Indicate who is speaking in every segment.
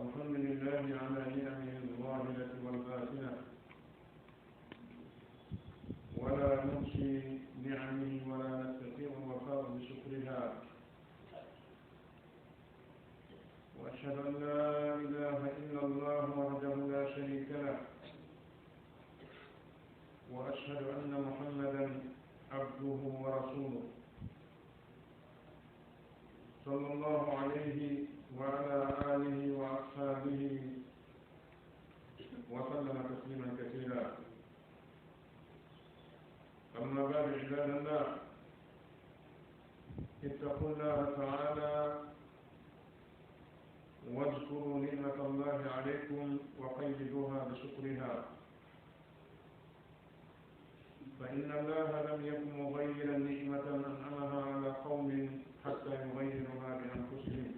Speaker 1: الحمد لله على نعمه الظاهرة والباطنة ولا نحصي نعمه ولا نستطيع الوفاء بشكرها وأشهد أن لا إله إلا الله وحده لا شريك له وأشهد أن محمدا عبده ورسوله صلى الله عليه وعلى آله وأصحابه وسلم تسليما كثيرا. أما بعد عباد الله اتقوا الله تعالى واذكروا نعمة الله عليكم وقيدوها بشكرها، فإن الله لم يكن مغيرا نعمة أنعمها على قوم حتى يغيرها بأنفسهم،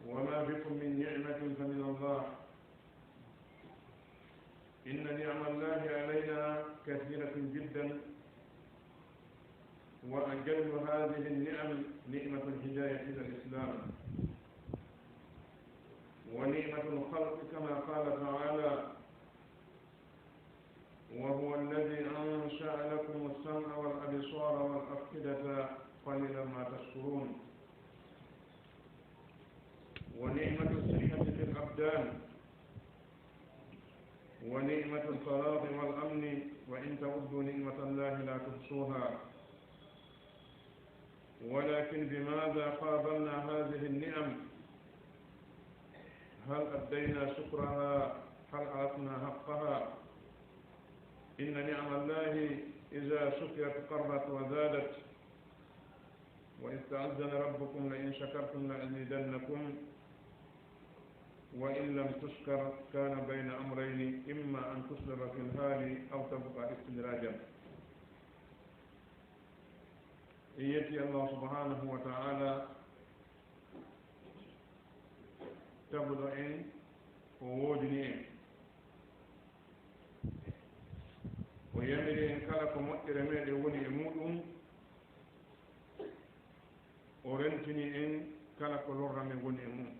Speaker 1: وما بكم من نعمة فمن الله، إن نعم الله علينا كثيرة جدا، وأجل هذه النعم نعمة الهداية إلى الإسلام ونعمة الخلق كما قال تعالى: وهو الذي أنشأ لكم السمع والأبصار والأفئدة قليلا ما تشكرون. ونعمة الصحة في الأبدان ونعمة الفراغ والأمن، وإن تعدوا نعمة الله لا تحصوها. ولكن بماذا قابلنا هذه النعم؟ هل أدينا شكرها؟ هل أعطنا حقها؟ إن نعم الله إذا شكرت قرت وزادت، وإذ تأذن ربكم لئن شكرتم لأزيدنكم وإن لم تشكر كان بين أمرين، إما أن تصبر في الحال أو تبقى استدراجا. إيتي الله سبحانه وتعالى تبدو إن ووجني ويمري إن كلك مؤثر من وني مودم ورنتني إن كلك لور من وني مودم.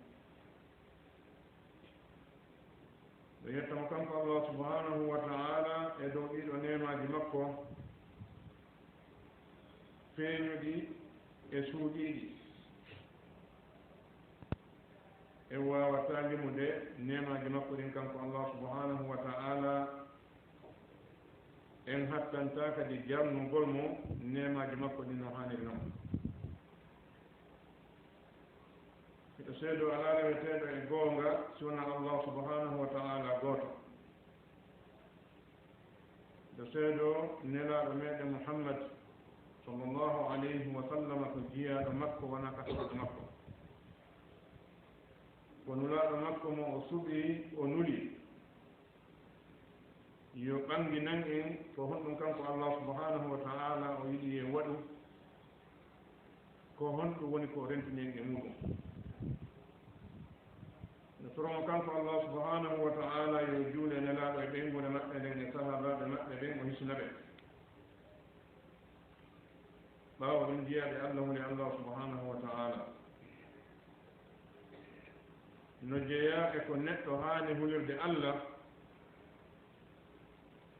Speaker 1: ويتمكن الله سبحانه وتعالى يدعي نعمة مكة feeñuɗi e suuɗiɗi e wawata limude nemaji makko ɗin kanko Allah subhanahu wa ta'ala. en hattanta kadi jarnugol mo nemaji makko ɗin no hanniri noon. ito seedo ala reweteɗo e goonga sowona Allah subhanahu wa ta'ala gooto. ito seedo nelaɗo meɗen Muhammad sallallahu alayhi wa sallam ko jiyaɗo makko wona katoɗo makko, ko nulaɗo makko mo o suɓi o nuli yo ɓanginan en ko honɗum kanko Allah subhanahu wa ta'ala o yiɗi en waɗu, ko honɗum woni ko rentinen e muɗum. no toromo kanko Allah subhanahu wa ta'ala yo juule nelaɗo e ɓeyngune maɓɓe nden e sahabaɓe maɓɓe ɓen o hisnaɓe ɓaawo ɗum jiyaɓe Allah woni Allah subhanahu wa ta'ala. no jeeya e ko neɗɗo haani hulirde Allah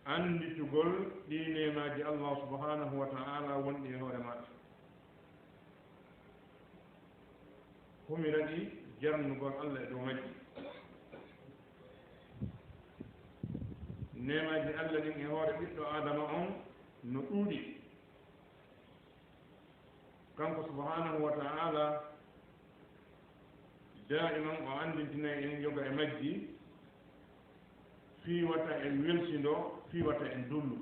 Speaker 1: annditugol ɗi nemaji Allah subhanahu wa ta'ala wonɗi e hoore maɗa, humira ɗi jarnugol Allah e dow majji. nemaji Allah ɗin e hoore ɓiɗɗo adama on no ɗuuɗi. kanko subhanahu wa ta'ala daiman o andintinayi en yoga e majji, fiiwata en welsindo, fiiwata en dullu.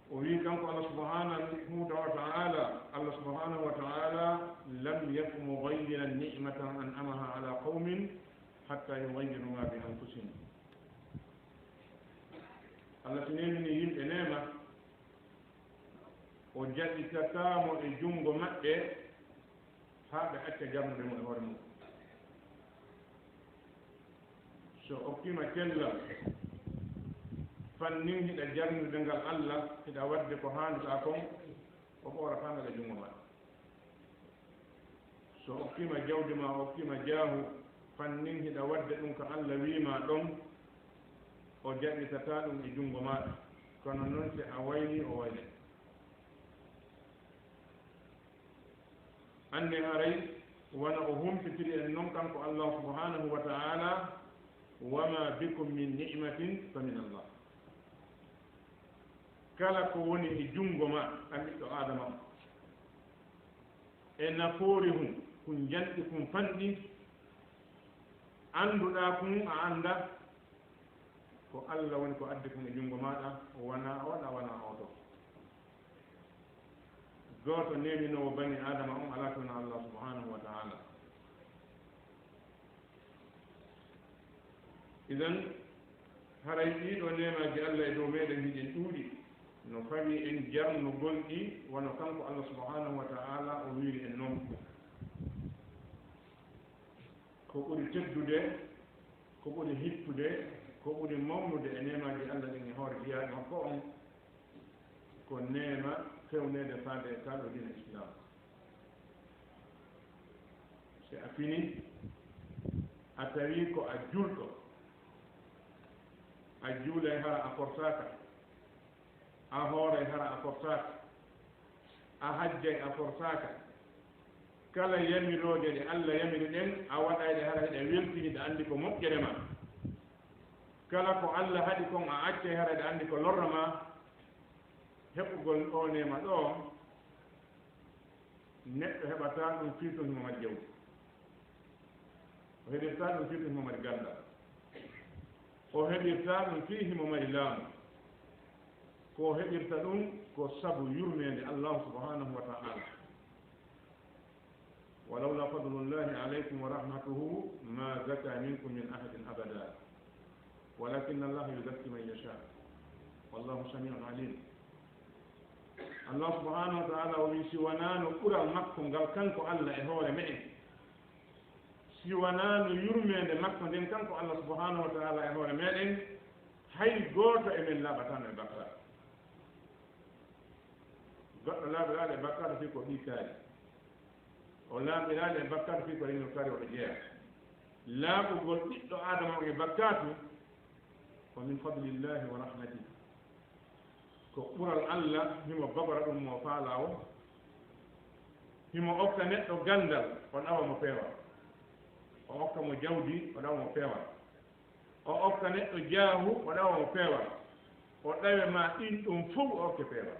Speaker 1: o wi kanko Allah subhanahu wa ta'ala Allah subhanahu wa ta'ala lam yaku mughayyiran ni'matan an'amaha ala qaumin hatta yughayyiru ma bi anfusihim. Allah tinenini yimɓe nema o jaɓitatamo e junngo maɓɓe haa ɓe acca jarnude mo e hoore mum. so okkima cellal fannin hiɗa jarnude ngal Allah hiɗa wadde ko haanata kon o ɓoorata ngala junngo maɗa so okkima jawdi ma okkima jaahu fannin hiɗa wadde ɗum ko Allah wiima ɗon o jaɓitata ɗum e junngo maɗa kono noon si a wayli o wayli anne haray wona o humpitiri en noon kanko Allah subhanahu wa ta'ala wama bikum min ni'matin fa min Allah kala ko woni e junngo ma an ɓiɗɗo adama o e nafoori hum kun janɗi kun fanɗi annduɗaa kun a annda ko Allah woni ko addi kun e junngo maɗa wona oɗa wona oto gooto neminowo bani adama on ala tona Allah subhanahu wa ta'ala idan haray ɗiɗo nemaji Allah e dow meɗen hiɗen ɗuuɗi no fawi en jarnugol ɗi wono kanko Allah subhanahu wa ta'ala o wiiri en noon ko ɓuri teddude ko ɓuri hittude ko ɓuri mawnude e nemaji Allah ɗin e hoore ɓiyaɗe makko on ko nema fewnede faade e kaɗo dina islam si a fini a tawi ko a julɗo a juulay hara a fortaka a hooray hara a fortaka a hajjay a fortaka kala yamirooje ɗe Allah yamiri ɗen a waɗayɗe hara heɗe weltini ɗe anndi ko moƴƴere ma kala ko Allah haɗi kon a accay hara ɗe anndi ko lorra ma heɓugol ɗo nema ɗo neɗɗo heɓata ɗum fiiton himo mari jawdi o heɓirta ɗum fiiton himo mari gandal o heɓirta ɗum fii himo mari laamu ko heɓirta ɗum ko sabu yurmede Allah subhanahu wa ta'ala walawla fadlullahi alaykum wa rahmatuhu ma zaka minkum min ahadin abada walakin Allah yuzakki man yasha wallahu samiun alim Allah subhanahu wa ta'ala o wi si wonano ɓural makko ngal kanko Allah e hoore meɗen si wonano yurmede makko nden kanko Allah subhanahu wa ta'ala e hoore meɗen hay gooto emen laaɓatano e bakkar goɗɗo laaɓiraɗo e bakkar fi ko ɗikaari o laaɓiraɗo e bakkar fi ko reño kari oɗo jeeya laaɓugol ɓiɗɗo adama o e bakkatu ko min fadlillahi wa rahmatihi ko ɓural Allah himo babara ɗum mo faala o himo okka neɗɗo gandal o ɗawa mo peewa o okka mo jawdi o ɗawa mo peewa o okka neɗɗo jaahu o ɗawa mo peewa o ɗawe ma ɗin ɗum fof o okke peewa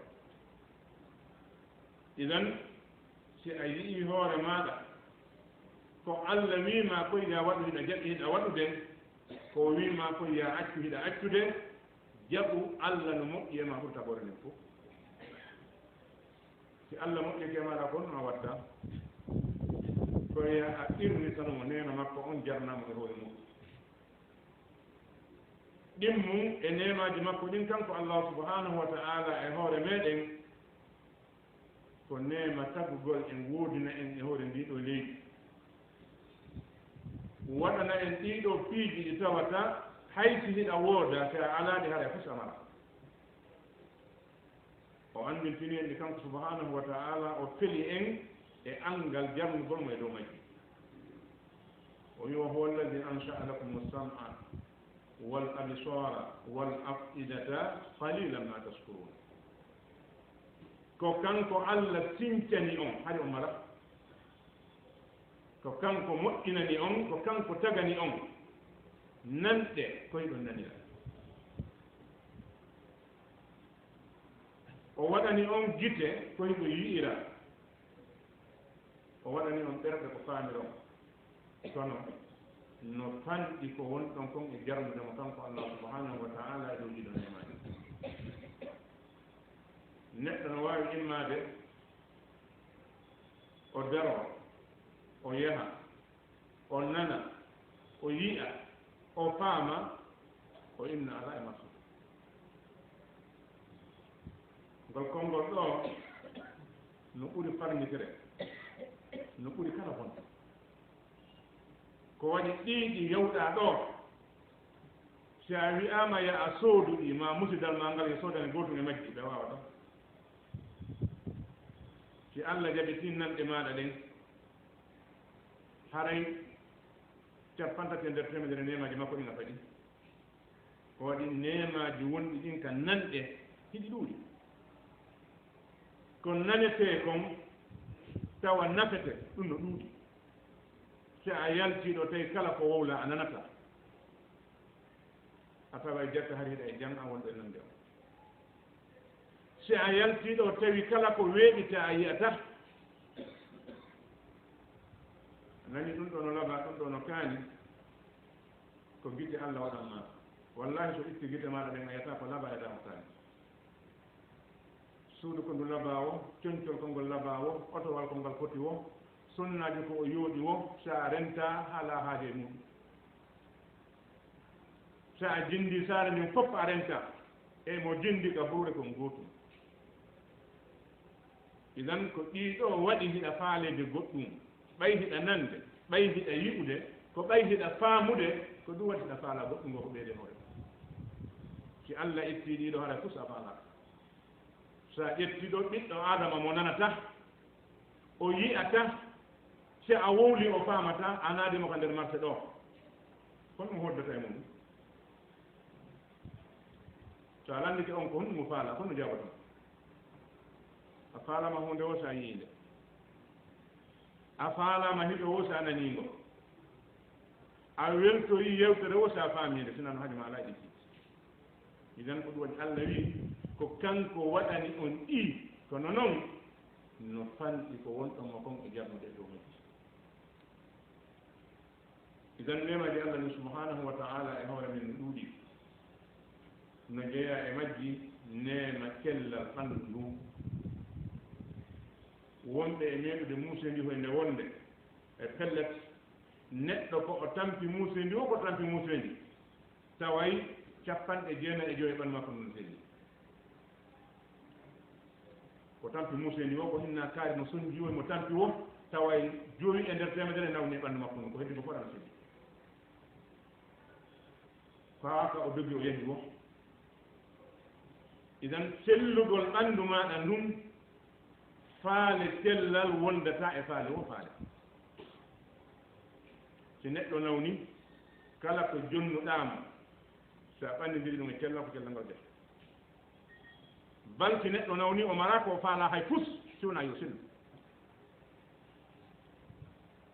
Speaker 1: idan si a yii hoore maɗa ko Allah wima koye ya waɗu hiɗa jaɓi hiɗa waɗude ko wima koye ya accu hiɗa accude jaɓu Allah no moƴƴi e ma ɓurta ɓore nden fof si Allah moƴƴike maɗa ko no a watta koye a irnitanomo neno makko on jarnamo e hoore mum ɗimmum e nemaji makko ɗin kanko Allah subhanahu wa ta'ala e hoore meɗen ko nema tagugol en woodina en e hoore ndiɗo leydi waɗana en ɗiɗo piiji ɗi tawata haysi hiɗa wooda so a alaaɗi hara fof samara o andintini en ɗi kanko subhanahu wa ta'ala o feli en e angal jarnugol mo e dow majji o wi huwa alladi ansha'a lakum as-sam'a wal absara wal af'idata qalilan ma tashkurun ko kanko Allah sincani on hari o mala ko kanko moƴƴinani on ko kanko tagani on nanɗe koye ɗon nanira o waɗani on gite koye ɗo yi'ira o waɗani on ɓerɗe ko faamiron kono no fanɗi ko wonɗon kon e jarnudemo kanko Allah subhanahu wa ta'ala e dow ɗiɗo nemaji neɗɗo no wawi immade o daro o yaha o nana o yi'a o faama o inna ala e makko ngol konngol ɗo no ɓuri farñitere no ɓuri kala bonde ko waɗi ɗiɗi yewɗa ɗo si a wi'ama ya a soodu ɗi ma musidal ma ngal e soodani gootum e majji ɓe wawa ɗon si Allah jaɓi tinnanɗe maɗa ɗen haray capantati e nder temedere nemaji makko ɗin a faɗi o waɗi nemaji wonɗi ɗin ka nanɗe hiɗi ɗuuɗi ko nanete kon tawa nafete ɗum no ɗuuɗi si a yaltiɗo tawi kala ko wowla a nanata a tawa e jetta har hiɗa e jang a wonɗo e nande o si a yaltiɗo tawi kala ko weeɓite a yiyata nani ɗum ɗo no laaɓa ɗum ɗo no kaani ko gite Allah waɗanma wallahi so itti gite maɗa ɗen a yiyata ko laaɓa e dama kaani suudu ko ndu laaɓa o coñcol ko ngol laaɓa o otowal ko ngal foti o sunnaji ko o yooɗi o sa renta haala haaje e muɗum sa a jindi saare ndin fof a renta e mo jindi ka ɓuure kon gootum idan ko ɗiɗo waɗi hiɗa faaleede goɗɗum ɓay hiɗa nande ɓay hiɗa yi'ude ko ɓay hiɗa faamude ko ɗum waɗi hiɗa faala goɗɗum ngo ko ɓeyde hoore si Allah itti ɗiɗo haɗa tous a faalaka sa ƴettiɗo ɓiɗɗo adama mo nanata o yi'ata si a wowli o faamata a naadimo ko nder marché ɗo kon ɗum hoddata e mum so a landike on ko honɗum mo faala kon no jaɓata a faalama hunde o sa yiinde a faalama hiɗo o sa naniingo a weltori yewtere o sa faamide sinano hajuma ala ɗi idan ko ɗum waɗi Allah wi ko kanko waɗani on ɗi kono noon no fanɗi ko wonɗon mo kon e jarnude dow majji idan nemaji Allah ni subhanahu wa ta'ala e hoore men no ɗuuɗi no jeeya e majji nema kellal ɓanndu ndu wonɓe e meɗude muusendi hoye nde wonde e pellet neɗɗo ko o tampi muusendi o ko tampi muusendi taway 95 ɓanndu makko non seedi ko tampi muusendi o ko hinna kaari mo sondi o mo tampi o taway 5 e nder temedere nawni e ɓanndu makko non ko heddi ko foɗano seedi faaka o dogi o yahi o idan sellugol ɓanndu maɗa ndun faale sellal wondata e faale o faale si neɗɗo nawni kala ko jonnuɗama sa ɓannidiri ɗum e cellal ko cellal ngal def bal si neɗɗo nawni o mara ko faala hay fus siwna yo sellu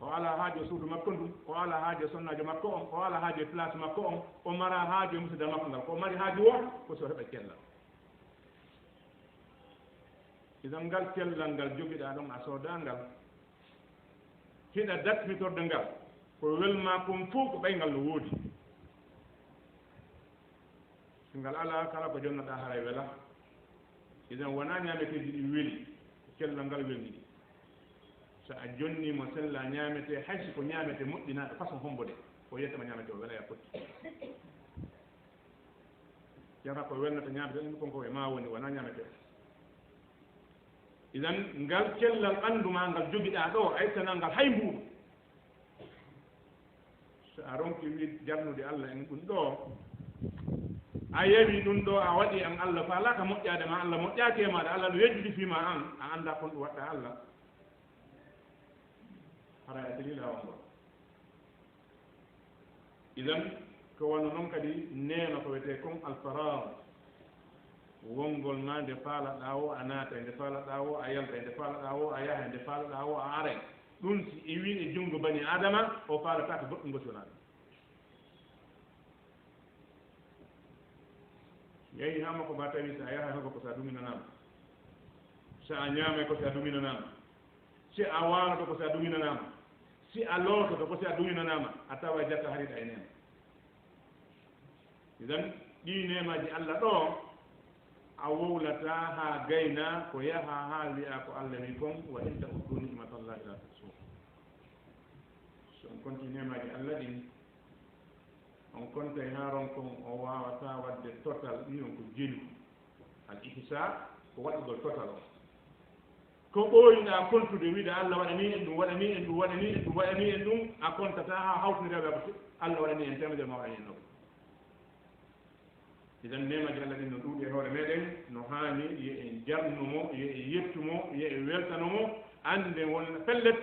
Speaker 1: o ala haaje suudu makko ndu o ala haaje sonnajo makko on o ala haaje place makko on o mara haaje musidal makko ngal ko mari haaje o ko so heɓa cellal idan ngal cellal ngal jogiɗa ɗon a soodangal hiɗa datmitorde ngal ko welma kon fof ko ɓaygal no woodi si ngal ala kala ko jonnoɗa haray wela idan wona ñameteji ɗi weeli cellal ngal welni so a jonnimo sella ñamete haysi ko ñamete moƴƴinaɗo façon hombode o yettama ñamete o wela ya fotti jata ko welnata ñamete ɗum konko e ma woni wona ñamete idan ngal cellal ɓanndu ma ngal jogiɗa ɗo a yettanal ngal hay mbuuɗo so a ronki wi jarnude Allah en ɗum ɗo a yewi ɗum ɗo a waɗi an Allah faalaka moƴƴade ma Allah moƴƴaki e maɗa Allah no yejjudi fima an a anda kon ɗum waɗɗa Allah hara e dalila on ɗo idan ko wonno noon kadi neema ko wiyete kon alfarag wongol ma nde faalaɗa o a naata e nde faalaɗa o a yalta e nde faalaɗa o a yaha e nde faalaɗa o a ara ɗum si iwi e junngo bani adama o faalata ko goɗɗum gosionaɗo yehi hama ko ba tawi so a yaha hogo ko sa duminanama so a ñaamay ko si a duminanama si a waanoto ko si a duminanama si a loototo ko si a duminanama a tawa jatta hariɗa e nema idan ɗi nemaji Allah ɗo a wowlata ha gayna ko yaha ha wiya ko Allah wi kon wa in ta'uddu ni'matallahi la tuhsuha so on continue maji Allah ɗin on konta e haron kon o wawata wadde total ɗinon ko jeli al ihsa ko waɗugol total o ko ɓooyiɗa kontude wiide Allah waɗani en ɗum waɗani en ɗum waɗani en ɗum waɗani en ɗum a kontata ha hawtinireɓe ko Allah waɗani en temedere ma waɗani en ɗo idan nemaji Allah ɗin no ɗuuɗi e hoore meɗen no haani ye en jarnumo ye en yettumo ye en weltanomo annde won pellet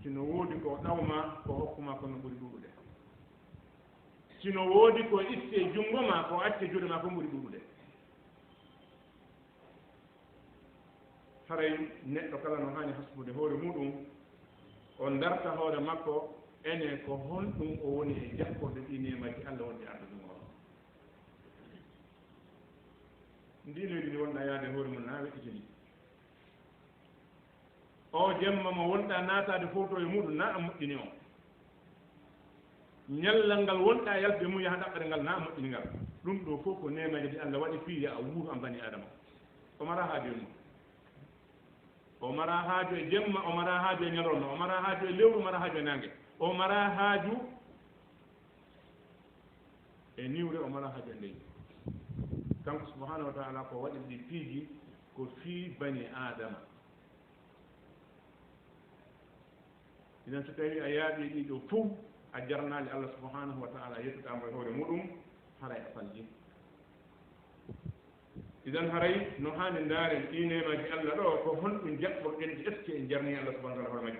Speaker 1: sino woodi ko ɗawma ko hokkuma kono ɓuri ɗuuɗude sino woodi ko itte junngo ma ko acce juuɗe ma ko ɓuri ɗuuɗude haray neɗɗo kala no haani hasbude hoore muɗum o darta hoore makko ene ko honɗum o woni e jakkorde ɗi nemaji Allah wonde arduɗum o ndinoyɗi ndi wonɗa yaade hoore mum na weɗɗitini o jemma mo wonɗa naatade foto e muɗum na a moƴƴini o ñallal ngal wonɗa yalde mum yaha ɗaɓɓere ngal na a moƴƴini ngal ɗum ɗo fof ko nemaji ɗi Allah waɗi fiya a wuuro an bani adama o mara haaju e mum o mara haaju e jemma o mara haaju e ñalorma o mara haaju e lewru o mara haaju e nangue o mara haaju e niwre o mara haaju e leydi kanko subhanahu wa taala ko waɗi ɗi piiji ko fii bani adama inen so tawi a yaaɓi ɗiɗo fof a jarnaali Allah subhanahu wa taala yettutamo e hoore muɗum haray a falji idan haray no haani ndaaren ɗi nemaji Allah ɗo ko honɗum jaɓɓorɗen est ce que en jarni Allah subhanahu wa taala hoore majji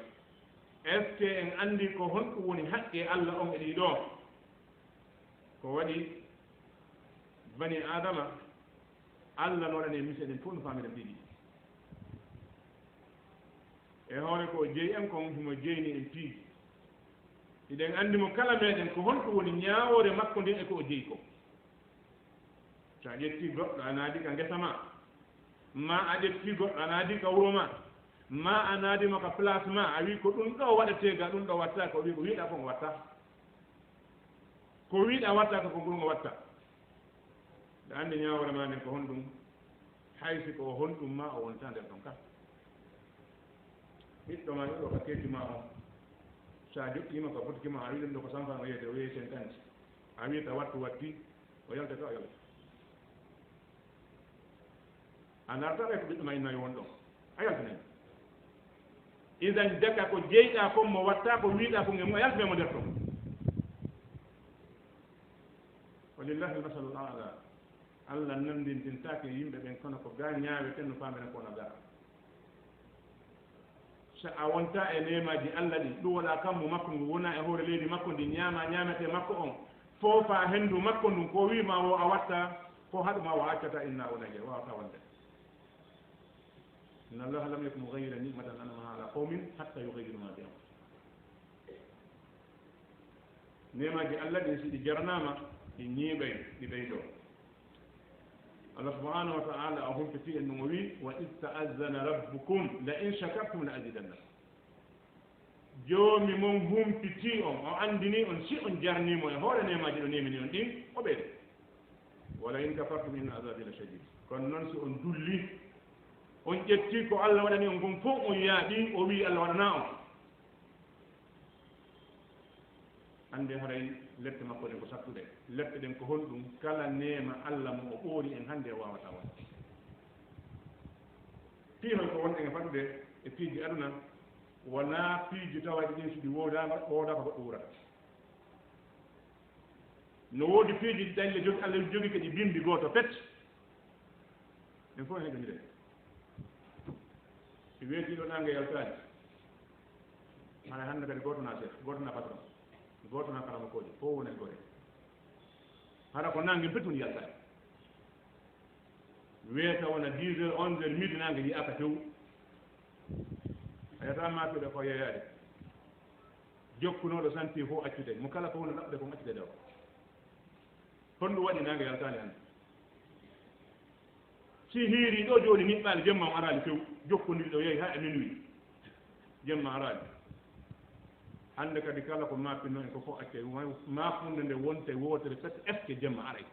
Speaker 1: est ce que en anndi ko honɗum woni haqqe Allah on e ɗi ɗo ko waɗi bani adama Allah no waɗani e miseɗen fof no faamiren ɗiɗi e hoore ko jeyi en kon himo jeyni en piiji iɗen anndi mo kala meɗen ko honɗum woni ñaawore makko ndin e ko o jeyi ko so a ƴetti goɗɗo a naadi ka ngesa ma a ƴetti goɗɗo a naadi ka wuro ma a naadimo ka place ma a wi ko ɗum ɗo waɗete ga ɗum ɗo watta ko wi ko wiiɗa ko ngo watta ko wiiɗa watta ko ngol watta nde anndi ñaawore ma nden ko honɗum haysi ko honɗum ma o wonta nder ɗon kam ɓiɗɗo ma ɗo ka keeti ma on so a joƴƴima ko fotkima a wi ɗum ɗo ko sanfan o yeyete o yeey 50 a wiyta wattu watti o yalte ka o yalta a narta ɓe ko ɓiɗɗo ma innayi won ɗon a yaltinayi idan daka ko jeyɗa kon mo watta ko wiiɗa ko ngemo a yaltime mo nder ɗon walillahi lmasalu l ala Allah nandintintake yimɓe ɓen kono ko ga ñaaweten no faamiren kono ga so a wonta e nemaji Allah ɗi ɗum waɗa kammo makko ngu wona e hoore leydi makko ndi ñamete makko on foofa henndu makko ndun ko wima o a watta ko haɗuma o accata inna wonage wawata wonde inna allaha lam yakun mughayyiran ni'matan an'amaha ala qawmin hatta yughayyiru ma bi anfusihim nemaji Allah ɗi si ɗi jarnama ɗi ñiiɓay ɗi ɓeydo Allah subhanahu wa ta'ala o humpiti en no wi wa id ta'azzana rabbukum la in shakartum la azidannakum joomi mon humpiti on o andini on si on jarnimo e hoore nemaji ɗo nemini on ɗin o ɓeyde wala in kafartum inna azabi la shadid kono noon si on dulli on ƴetti ko Allah waɗani on gon fof on yaaɓi o wi Allah waɗana on hannde haray lette makko ɗen ko sattuɗe leɗɗe ɗen ko honɗum kala neema Allah mo o ɓoori en hannde wawata won piihol ko wonɗen e fattude e piiji aduna wona piiji tawaji ɗin so ɗi woodama ko goɗɗo wurata no woodi piiji ɗi dañle jogi Allah jogi ko ɗi bimbi gooto pet ɗen fof en heɗoni ɗen si weetiɗo ɗange yaltaani hana hannde kadi gooto na chef gooto na patron gooto na karama kooƴe fof woni e gore hara ko nangue petuni yaltaani weeta wona 10 heures 11 heures midi nangue yiyaka tew a yiyata mapiɗo ko yeeyade jokkunoɗo santi fof accude mo kala ko woni ɗaɓɓude kon accude dew honɗum waɗi nangue yaltaani hannde si hiiri ɗo jooni niɓɓaali jemma o araali few jokkodiri ɗo yeehi ha e minuit jemma araali hannde kadi kala ko mappinno en ko fof acce mafunde nde wonte wootere fete est ce que jemma aray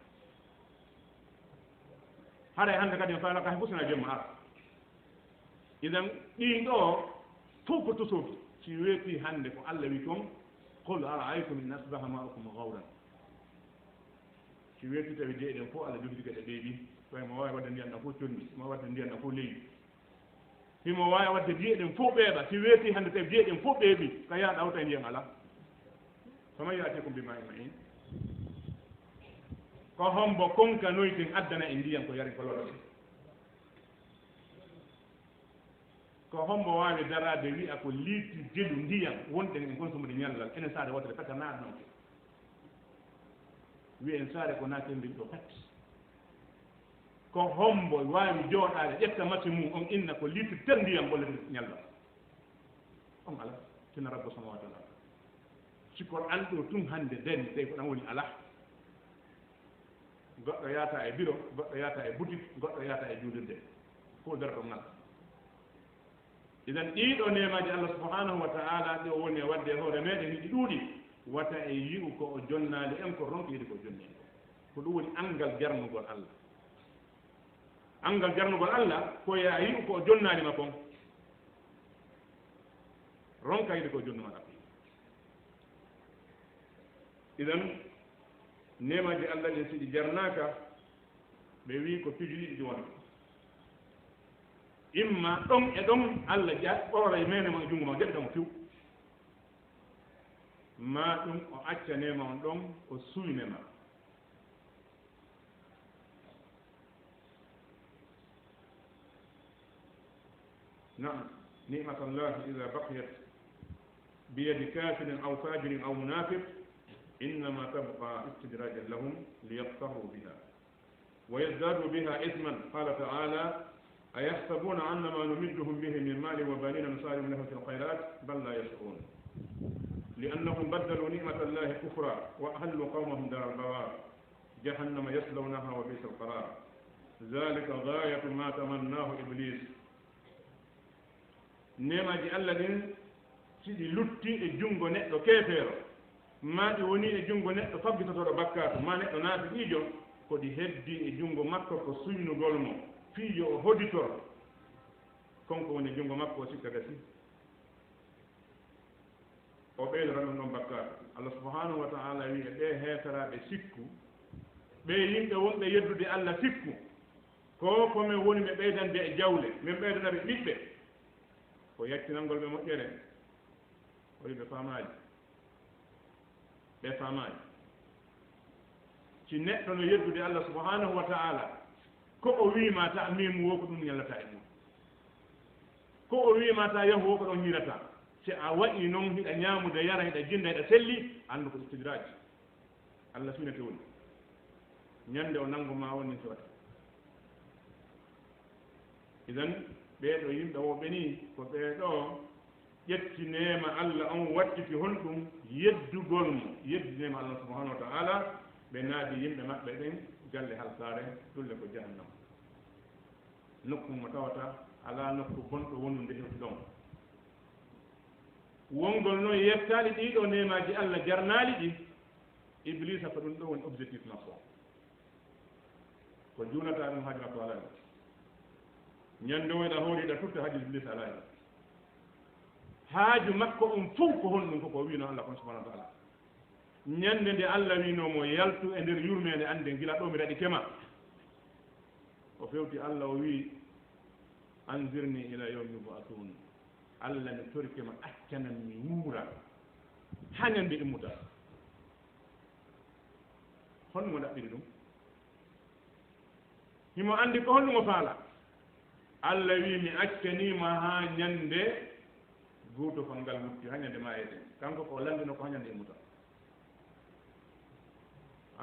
Speaker 1: haɗay hannde kadi en faalaka hay fusina jemma ara idan ɗin ɗo fof ko tosofi si weeti hannde ko Allah wi toon qul ara'aytum in asbaha ma'ukum ghawran si weeti tawi jeeɗen fof Allah jogiti kadi ɓeyɗi way mo wawi wadde ndiyan ɗam fof conndi mo wadde ndiyan ɗam fof leydi himo wawi wadde jeeɗen fof ɓeeɓa si weeti hannde tawi jeeɗen fof ɓeeɓi ka yaa ɗawta ndiyan ala faman yaatikum bima in ma'in ko hombo konkanoyten addana e ndiyan ko yari ko loɗo ko hombo waawi darade wiya ko liiti jelu ndiyan wonɗen e gonsomude ñallal enen saade wotere pata naatnoke wiya en saare ko naatendir ɗo pat ko hombo waawi jooɗaade ƴetta matti mum on inna ko liiti tel ndiyan bollete ñallal on ala tina rabbo samawati wal ard sikon anɗo tun hannde nden tawi ko ɗan woni ala goɗɗo yaata e bureau goɗɗo yaata e boutique goɗɗo yaata e juulirde fof dara ɗon ngal idan ɗiɗo nemaji allah subhanahu wa ta'ala ɗi o woni e wadde e hoore meɗen hiɗi ɗuuɗi wata e yi'u ko o jonnaali en ko ronko yiɗi ko jonni en ko ɗum woni angal jarnugol allah angal jarnugol allah ko ya yi'u ko o jonnaalima kon ronka yiɗi ko jonnumaɗa idan nemaji allah ɗin siɗi jarnaka ɓe wi ko piji ɗiɗi ɗi wona imma ɗon e ɗon allah ɓoora e mene ma e junngo ma geɗe ɗon few ma ɗum o accanema on ɗon o suynema nam nimatallahi ida baqiyat biyadi kafirin aw fajirin aw munafiq innama tabqa istidrajan lahum liyaftahu biha wa yazdadu biha ithman qala taala أيحسبون أن ما نمدهم به من مال وبنين نسارع لهم في الخيرات بل لا يشعرون لأنهم بدلوا نعمة الله كفرا وأهلوا قومهم دار البوار جهنم يصلونها وبئس القرار ذلك غاية ما تمناه إبليس نعمة الذين سيدي لوتي الجنغو نتو كيفير ما دي وني الجنغو نتو فبتو بكات ما نتو نافي إيجو كودي هدي الجنغو مكو كسوينو غولمو fiijo o hoditoro konko woni junngo makko o sikka gasi o ɓeydora ɗum ɗon bakkaɗo allah subhanahu wa taala wi e ɓe heetaraɓe sikku ɓe yimɓe wonɓe yeddude allah sikku ko komin woni ɓe ɓeydande e jawle min ɓeydanaɓe ɓiɓɓe ko yaccinalngol ɓe moƴƴere o wi ɓe faamaji si neɗɗo no yeddude allah subhanahu wa taala ko o wiima ta mimu wo ko ɗum ñallata e mum ko o wiima ta yahu wo ko ɗon ñirata si a waɗi noon hiɗa ñaamude yara hiɗa jinda hiɗa selli anndu ko istidraji allah suynete woni ñande o nanngo ma woni sewata idan ɓeeɗo yimɓe woɓe ni ko ɓeeɗo ƴettineema allah on wattiti honɗum yeddugol mo yeddineema allah subahanahu wa taala ɓe naadi yimɓe maɓɓe ɗen galle halsare ɗulle ko jahannam nokku mo tawata ala nokku bonɗo wonnude hewti ɗon wongol noon yettaali ɗiɗo nemaji allah jarnaali ɗi iblisa ko ɗum ɗo woni objectif makko ko junata ɗum haaji makko ala ñande woyɗa hooriɗa tutta haaji iblis ala haaju makko ɗum fof ko honɗum koko wino allah kon subahanahu wa taala ñande nde allah winomo yaltu e nder yurmede ande gila ɗo mi raɗi kema o fewti allah o wi anzirni ila yawmi yubatun allah ne torikema accanan mi wuura ha ñande immuta honɗumo ɗaɓɓiri ɗum himo andi ko honɗumo faala allah wi mi accanima ha ñande guuto kon ngal mutti ha ñande ma eten kanko ko landino ko ha ñande immuta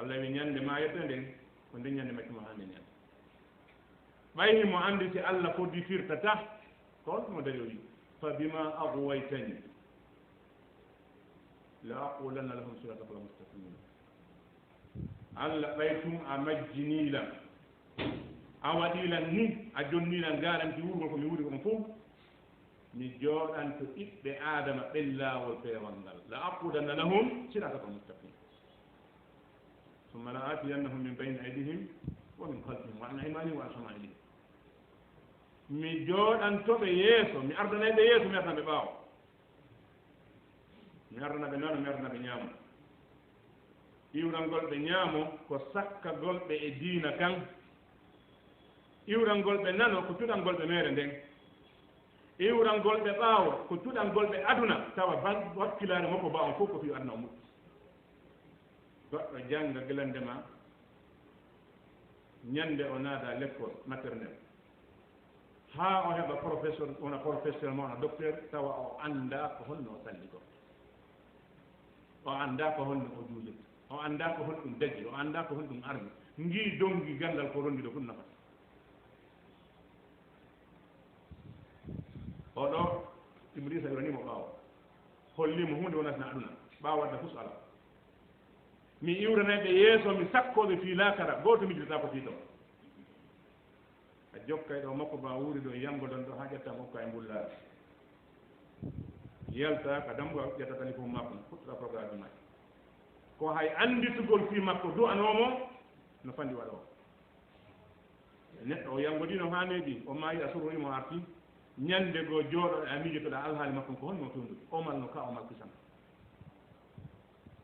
Speaker 1: allah wi ñande ma yette nden ko nde ñande maccuma hande ñande ɓayni mo andi si allah foddi firtata ko honɗumo dari o wi fa bima agwaytani la aqulanna lahum sirataka la mustaqimina allah ɓay tum a majjinilan a waɗilan ni a jonnilan garanti wurgol komi wuuri kon fof mi jooɗanto ɓiɓɓe adama ɓellawol peewal ngal la aqudanna lahum sirataka mustaqim ثم لآتينهم من بين أيديهم ومن خلفهم وعن أيمانهم وعن شمائلهم mi jooɗantoɓe yeeso mi ardanaɓe yeeso mi ardanaɓe ɓaawo mi ardanaɓe nano mi ardanaɓe ñaamo iwrangol ɓe ñaamo ko sakkagol ɓe e diina kan iwrangol ɓe nano ko tuɗangol ɓe meere nden iwrangol ɓe ɓaawo ko tuɗangol ɓe aduna tawa wakkilare makko ba on fof ko fi aduna o muɗɗi goɗɗo jannga gilande ma ñande o naada l'école maternelle haa o heɓa professeur wona professeur mo wona docteur tawa o annda ko holno o salli ko o annda ko holno o juulirta o annda ko honɗum daji o annda ko honɗum armi ngii dongi gandal ko ronndi ɗo fof nafata oɗo iblisa iranimo ɓaawo hollimo hunde wonatna aduna ɓaawo wadda fus ala mi iwraneɓe yeeso mi sakkoɓe fii lakara gooto mijjota ko fii taw a jokkay ɗo makko ma wuuri ɗo yamgodon ɗo ha ƴetta mokka e mbullaade yalta ka dambo ƴetta téléphone makko fuɗɗora programme makko ko hay anditugol fii makko du'anomo no fandi waɗa o neɗɗo o yangodino ha neeɗi o maayi a sororimo arti ñande goo jooɗo a miijotoɗa alhaali makko ko honno tundude o mal no ka o mal kisan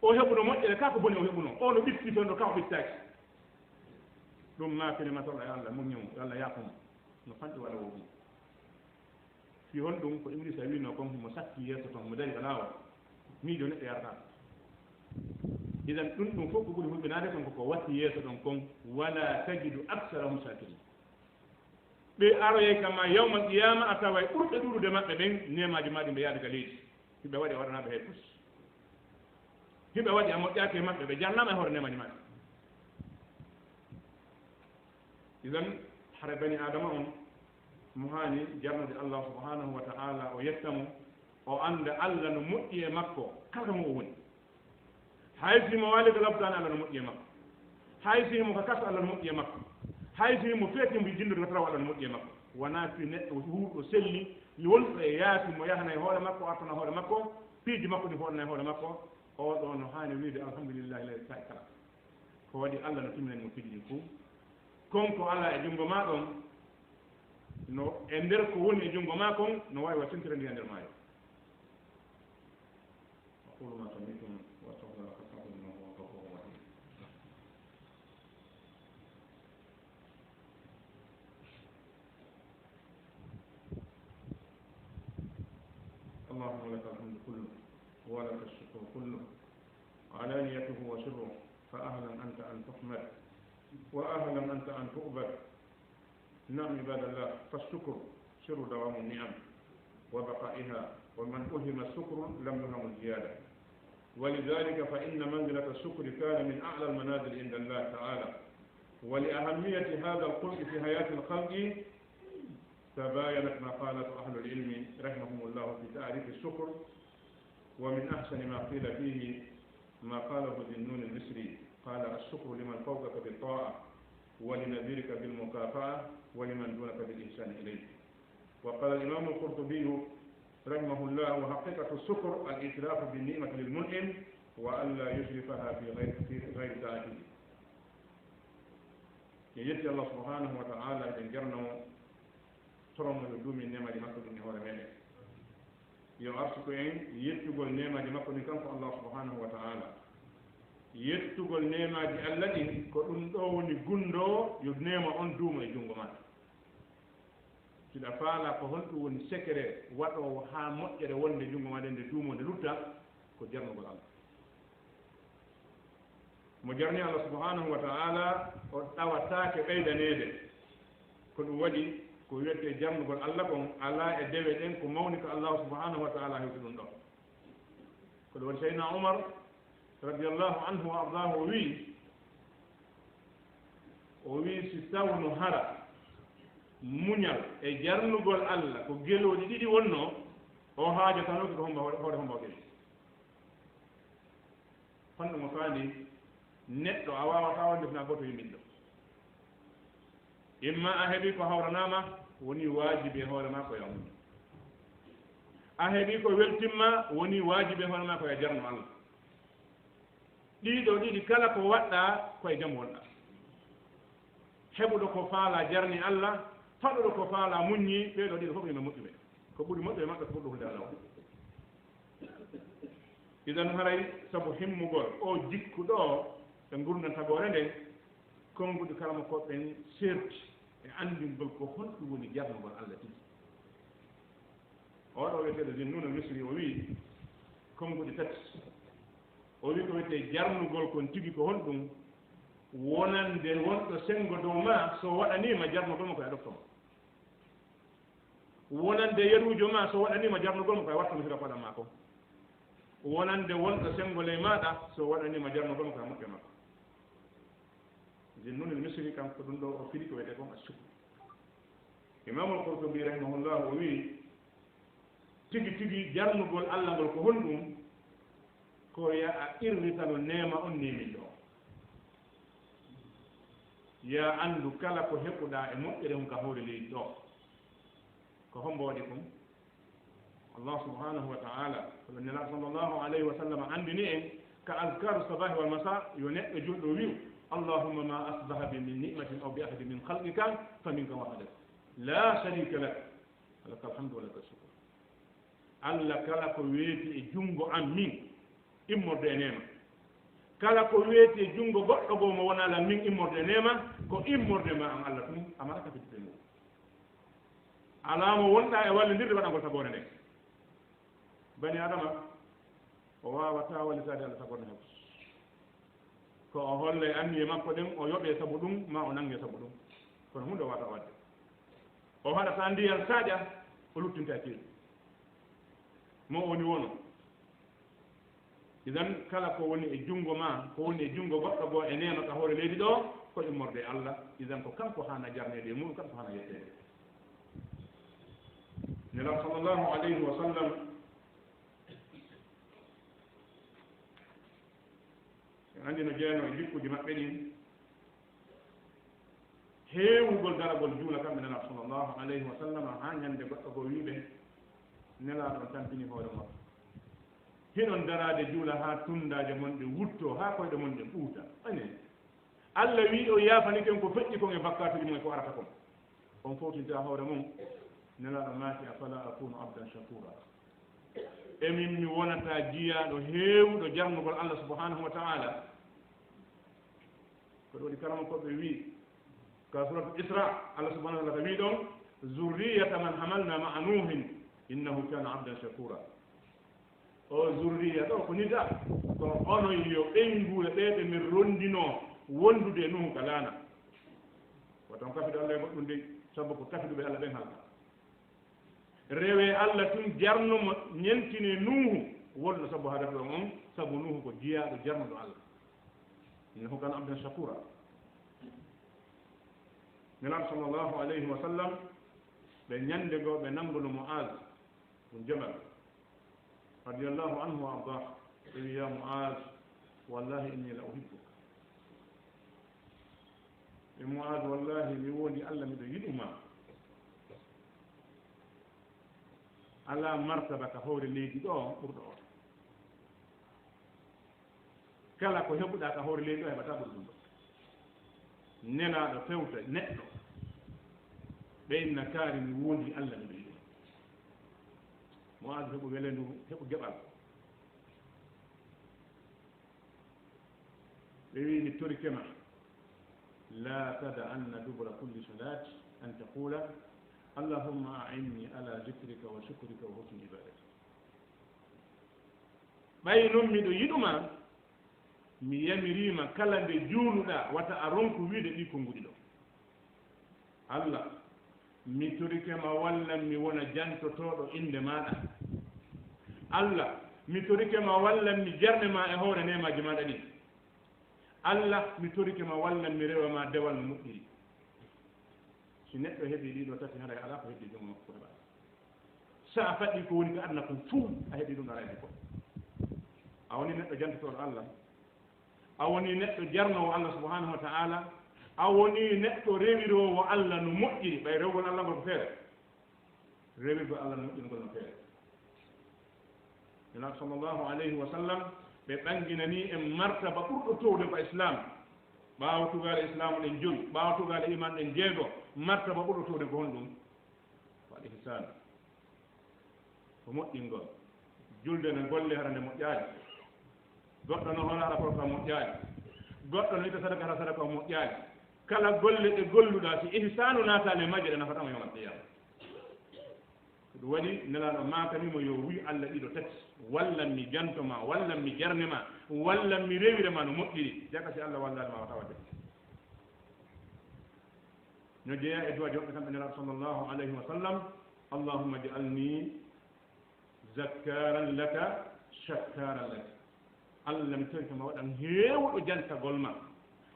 Speaker 1: o heɓuno moƴƴere ka ko boni o heɓuno o no ɓitti toon ɗo ka o ɓittaki ɗum maafine matoɗa e allah muññemo yo allah yaafomo no fanɗi waɗa wo ɗum fi hon ɗum ko iblisa wino kon mo sakki yeeso toon mo dari ko laawol miijo neɗɗo yarata idan ɗum ɗum fof ko ɓuri huɓɓinaade kon koko watti yeeso ɗon kon wala tajidu aksarahum shakirin ɓe aroye kamma yawmal qiyama a tawa e ɓurɓe ɗurude maɓɓe ɓen nemaji maɗi ɓe yaade ka leydi hiɓe waɗi a waɗanaɓe hay pus hiɓe waɗi a moƴƴaki e maɓɓe ɓe jannama e hoore nemaji maɗi idan hara bani adama on mo hani jarnude allah subhanahu wa ta'ala o yettamo o anda allah no moƴƴi e makko kala mo o woni hay simo waali ko labtani allah no moƴƴi e makko hay simo ko kas allah no moƴƴi e makko hay simo feeti mbo jinnude ko tawa allah no moƴƴi e makko wona fi neɗɗo huuɗo selli wonɗo e yaasi mo yahana e hoore makko artana hoore makko piiji makko ɗi hoɗana e hoore makko oɗo no hani wiide alhamdulillahi leydi sa'i kala ko waɗi allah no timminani mo piiji ɗin fuu konko ala e junngo ma ɗon no e nder ko woni e junngo ma kon no wawi wa sentire ndi e nder maayo aqulu ma samitum wa astaghfirullaha fastaghfiruhu innahu huwal ghafurur rahim اللهم لك الحمد كله ولك الشكر كله علانيته وسره فأهلا أنت أن تحمد وأهلا أنت أن تؤبد نعم عباد الله فالشكر سر دوام النعم وبقائها ومن ألهم الشكر لم يلهم الزيادة ولذلك فإن منزلة الشكر كان من أعلى المنازل عند الله تعالى ولأهمية هذا الخلق في حياة الخلق تباينت مقالة أهل العلم رحمهم الله في تعريف الشكر ومن أحسن ما قيل فيه ما قاله ذنون المصري قال الشكر لمن فوقك بالطاعة ولنذيرك بالمكافأة ولمن دونك بالإحسان إليه وقال الإمام القرطبي رحمه الله وحقيقة الشكر الاعتراف بالنعمة للمنعم وألا يشرفها في غير ذاته يجزي الله سبحانه وتعالى إن جرنا ترم الدوم النعمة لمكة من هو الملك يعرفك إن يتقل النعمة لمكة من الله سبحانه وتعالى yettugol nemaji allah ɗin ko ɗum ɗo woni gunndo yo nema on duuma e junngo ma siɗa faala ko honɗum woni secret waɗowo haa moƴƴere wonde junngo ma ɗen nde duumo nde lutta ko jarnugol allah mo jarni allah subhanahu wa ta'ala o ɗawataake ɓeydaneede ko ɗum waɗi ko wiyete jarnugol allah kon ala e dewe ɗen ko mawni ko allahu subhanahu wa ta'ala hewti ɗum ɗo ko ɗum waɗi seydna oumar radiallahu anhu wa ardahu o wi si tawno hara muñal e jarnugol allah ko gelooɗi ɗiɗi wonno o haajatanoki ko hoore hombo ɓe honɗum o faandi neɗɗo a wawata wonde fina goto yimmiɗɗo imma a heeɓi ko hawranama woni waajibi e hoore ma koye muñ a heeɓi ko weltimma woni waajibi e hoore ma koye jarno allah ɗiɗo ɗiɗi kala ko waɗɗa koye jaam wonɗa heɓuɗo ko faala jarni allah faɗuɗo ko faala muññi ɓeɗo ɗiɗo fof yimɓe moƴƴuɓe ko ɓuri moƴƴuɓe maɓɓe ko ɓurɗo hunde allah o idan haray sabu himmugol o jikkuɗo ɓe gurdam tagore nden konnguɗi kalama koɓɓen serti e andingol ko honɗum woni jarnugol allah tigi oɗo wiyeteɗo zinnuna misri o wi konnguɗi tati o wi ko wiyete jarnugol kon tigi ko honɗum wonande wonɗo sengo dow ma so waɗanima jarnugol mo koye ɗoftoma wonande yerujo ma so waɗanima jarnugol mo koye wattamo sira koɗam ma ko wonande wonɗo sengol e maɗa so waɗanima jarnugol mo koye moƴƴo makko nden noon en misiri kanko ɗum ɗo o firi ko wiyete kon a sukru imamul Qurtubi rahimahullah o wi tigi tigi jarnugol Allah ngol ko honɗum ko ya a irritano nema on nemin ɗo ya andu kala ko heɓuɗa e moƴƴere hum ka hoore leydi ɗo ko hombo waɗi ɗum Allah subhanahu wa ta'ala kono nelaɗo sallllahu alayhi wa sallam andini en ka azkaru sabahi wal masa yo neɗɗo julɗo wiw allahumma ma asbaha bi min ni'matin aw bi ahadi min khalqika fa minka wahdak la sharika lak alaka alhamdu wa laka shukr Allah kala ko weeti e jungo am min immorde e nema kala ko weeti e jungo goɗɗo goo mo wonala min immorde e nema ko immorde ma an Allah ɗum amara ka fitde mum alamo wonɗa e wallodirde waɗangol tagore nde bani adama o wawata wallitade Allah tagore nde ko o holle anni e makko ɗen o yoɓe sabu ɗum ma o nange sabu ɗum kono hunde o wata wadde o haɗata ndiyal saƴa o luttinta keeɗi mo woni wono idan kala ko woni e jungo ma ko woni e jungo goɗɗo goo e nema ka hoore leydi ɗo ko immorde Allah idan ko kanko hana jarnede e mum kanko hana yettede nelaɗo sallllahu alayhi wa sallam en andi no jeeyano e jikkuji maɓɓe ɗin heewugol daragol juula kamɓe nelaɗo sallllahu alayhi wa sallam ha ñande goɗɗo goo wiɓe nelaɗo on tampini hoore makko hiɗon darade juula ha tundaje mon ɗe wutto ha koyɗe mon ɗe ɓuuta ani Allah wi o yaafani ken ko feƴƴi kon e bakkatuji mum ko arata kon on fowtinta hoore mum nelaɗo maati afala akunu abdan shakura emin mi wonata jiyaɗo heewɗo jarnugol Allah subhanahu wa ta'ala ko ɗo waɗi kalama koɓe wi ka suratu isra Allah subhanahu wa ta'ala wi ɗon zurriyata man hamalna ma'a nuhin innahu kana abdan shakura o zurriya ɗo ko nida kono onon yo ɓeyngule ɓeɓe min rondino wondude e nuhu ka laana woton kafiɗo Allah e goɗɗum de sabu ko kafiɗuɓe Allah ɓen halka rewe Allah tun jarnomo ñentine nuhu wonno sabu haɗata ɗon on sabu nuhu ko jiyaɗo jarnuɗo Allah innahu kana abdan shakura nelaɗo sallllahu alayhi wa sallam ɓe ñande goo ɓe nangono Mu'az bun Jabal radiyallahu anhu wa ardah ɓewi ya Mu'az wallahi inni la uhibbuk e Mu'az wallahi mi woni Allah miɗo yiɗuma ala martaba ka hoore leydi ɗo ɓurɗo o kala ko heɓuɗa ka hoore leydi ɗo heɓata ɓuri ɗum ɗo nenaɗo fewta neɗɗo ɓeynna kaari mi wondi Allah miɗo yiɗuma Mu'az heɓu wele ndu heɓu geɓal ɓe wi mi torikema la tada anna dubura kulli salat an taqula allahumma a'inni ala zikrika wa shukrika wa husni ibadati ɓay noon miɗo yiɗuma mi yamirima kala nde juuluɗa wata a ronku wiide ɗi konnguɗi ɗo Allah mi torikema walla mi wona jantotoɗo inde maɗa Allah mi torikema walla mi jarnema e hoore nemaji maɗa ɗi Allah mi torikema walla mi rewama dewal no moƴƴiri si neɗɗo heeɓi ɗiɗo tati haɗa ala ko heddi jomu makko heɓa sa a faɗɗi ko woni ko adna kon fuu a heeɓi ɗum arayde ko a woni neɗɗo jantotoɗo Allah a woni neɗɗo jarnowo Allah subhanahu wa ta'ala a woni neɗɗo rewirowo Allah no moƴƴiri ɓay rewgol Allah ngol ko feere rewirgol Allah no moƴƴirgol no feere nelaɗo sallllahu alayhi wa sallam ɓe ɓanginani en martaba ɓurɗo towde ko islam ɓaawa tugale islamu ɗen joyi ɓaawa tugale iman ɗen jeego martaba ɓurɗo towde ko honɗum waɗi hisan ko moƴƴingol julde ne golle hara nde moƴƴaani goɗɗo no hono ara porka moƴƴaani goɗɗo no ita sadaka hara sadaka o moƴƴaani kala golle ɗe golluɗa si ihsanu naatani e majje ɗe nafatama yomal qiyama ɗum waɗi nelaɗo makanimo yo wi Allah ɗiɗo tati walla mi jantoma walla mi jarnema walla mi rewirema no moƴƴiri jaka si Allah wallanima wata wadde نجيا إدوا جواب كان صلى الله عليه وسلم اللهم اجعلني ذكارا لك شكارا لك الله متنك ما ودان هيو جانتا غولما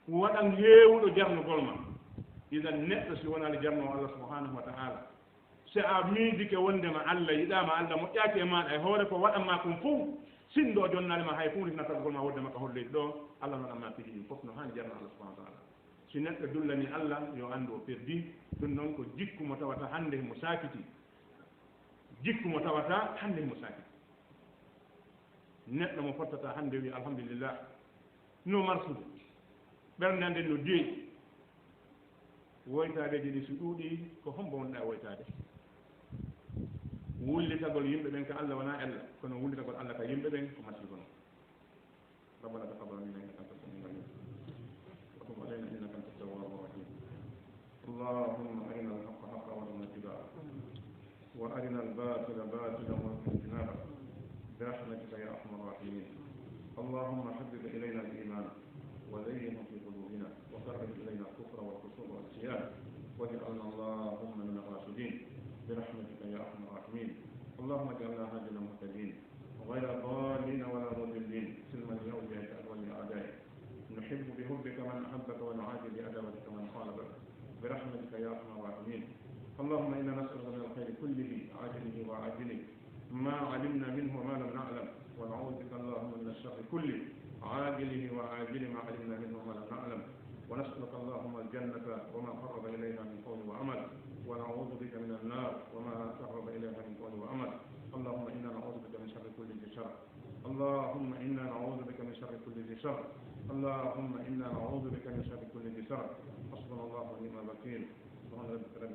Speaker 1: ودان هيو جارنا غولما إذا نيت سي ونا الجنة الله سبحانه وتعالى سأمي ديك وندما الله يدا ما الله مجاكي ما أي هو لك وأنا ما كن فو سندو جنة لما هيكون نتا غولما ودما كهول دو الله ما تيجي فوفنا هان جنة الله سبحانه وتعالى سنت دولني الله يو عنده بيردي دون نونكو جيكو متواتا هانده مساكتي جيكو متواتا هانده مساكتي نت لما فتتا هانده الحمد لله نو مرسو برناندي نو دي woytaade ji so ɗuuɗi ko hombo wonɗaa woytaade wullitagol yimɓe ɓen ko Allah wonaa ella kono wullitagol Allah ka yimɓe ɓen ko masibo noon ربنا تقبل منا انك انت السميع العليم وتب علينا انك انت التواب الرحيم اللهم ارنا الحق حقا وارزقنا اتباعه وارنا الباطل باطلا وارزقنا اجتنابه برحمتك يا ارحم الراحمين اللهم حبب الينا الايمان وزينه في قلوبنا وكره الينا الكفر والفسوق والعصيان واجعلنا اللهم من الراشدين برحمتك يا ارحم الراحمين اللهم اجعلنا هادنا مهتدين غير ضالين ولا مضلين سلما لأوليائك أهوال أعدائك نحب بحبك من أحبك ونعادي بأدبك من خالفك برحمتك يا أرحم الراحمين اللهم إنا نسألك من الخير كله عاجله وعاجله ما علمنا منه وما لم نعلم ونعوذ بك اللهم من الشر كله عاجله وعاجله ما علمنا منه وما لم نعلم ونسألك اللهم الجنة وما قرب إليها من قول وعمل ونعوذ بك من النار وما قرب إليها من قول وعمل اللهم إنا نعوذ بك من شر كل ذي شر اللهم إنا نعوذ بك من شر كل ذي شر اللهم إنا نعوذ بك من شر كل ذي شر حسبنا الله ونعم الوكيل سبحان ربك رب